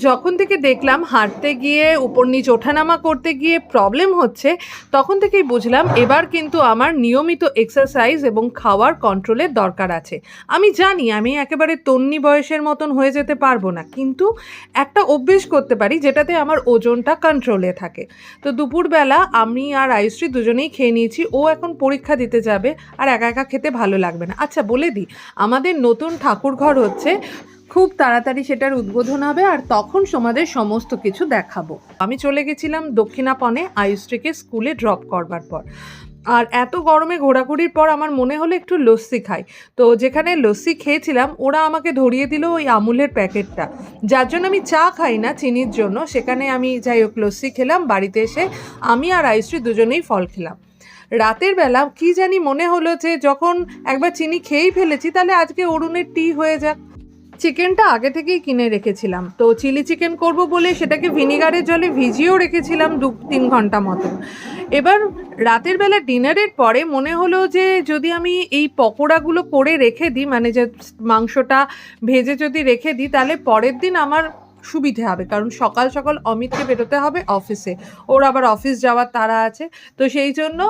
যখন থেকে দেখলাম হাঁটতে গিয়ে উপর নিচ ওঠানামা করতে গিয়ে প্রবলেম হচ্ছে, তখন থেকেই বুঝলাম এবার কিন্তু আমার নিয়মিত এক্সারসাইজ এবং খাওয়ার কন্ট্রোলের দরকার আছে। আমি জানি আমি একেবারে তন্নি বয়সের মতন হয়ে যেতে পারবো না, কিন্তু একটা অভ্যেস করতে পারি যেটাতে আমার ওজনটা কন্ট্রোলে থাকে। তো দুপুরবেলা আমি আর আয়ুশ্রী দুজনেই খেয়ে নিয়েছি। ও এখন পরীক্ষা দিতে যাবে, আর একা একা খেতে ভালো লাগবে না। আচ্ছা বলে দিই, আমাদের নতুন ঠাকুরঘর হচ্ছে, খুব তাড়াতাড়ি সেটার উদ্বোধন হবে, আর তখন তোমাদের সমস্ত কিছু দেখাবো। আমি চলে গেছিলাম দক্ষিণাপনে আয়ুশ্রীকে স্কুলে ড্রপ করবার পর। আর এত গরমে ঘোরাঘুরির পর আমার মনে হলো একটু লস্যি খাই। তো যেখানে লস্যি খেয়েছিলাম ওরা আমাকে ধরিয়ে দিল ওই আমুলের প্যাকেটটা, যার জন্য আমি চা খাই না চিনির জন্য। সেখানে আমি যাই হোক লস্যি খেলাম। বাড়িতে এসে আমি আর আয়ুশ্রী দুজনেই ফল খেলাম। রাতের বেলা কি জানি মনে হলো যে যখন একবার চিনি খেয়েই ফেলেছি, তাহলে আজকে অরুণের টি হয়ে যাক। চিকেনটা আগে থেকেই কিনে রেখেছিলাম, তো চিলি চিকেন করব বলে সেটাকে ভিনিগারের জলে ভিজিয়েও রেখেছিলাম 2-3 ঘন্টা মতো। এবার রাতের বেলা ডিনারের পরে মনে হলো যে যদি আমি এই পকোড়াগুলো করে রেখে দিই, মানে যে মাংসটা ভেজে যদি রেখে দিই, তাহলে পরের দিন আমার সুবিধে হবে, কারণ সকাল সকাল অমিতকে বেরোতে হবে অফিসে, ওর আবার অফিস যাওয়ার তাড়া আছে। তো সেই জন্য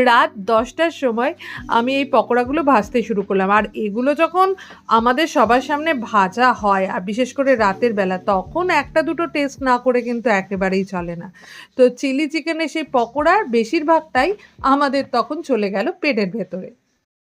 রাত 10টার সময় আমি এই পকোড়াগুলো ভাজতে শুরু করলাম। আর এগুলো যখন আমাদের সবার সামনে ভাজা হয়, আর বিশেষ করে রাতের বেলা, তখন একটা দুটো টেস্ট না করে কিন্তু একেবারেই চলে না। তো চিলি চিকেনের সেই পকোড়ার বেশিরভাগটাই আমাদের তখন চলে গেল পেটের ভেতরে।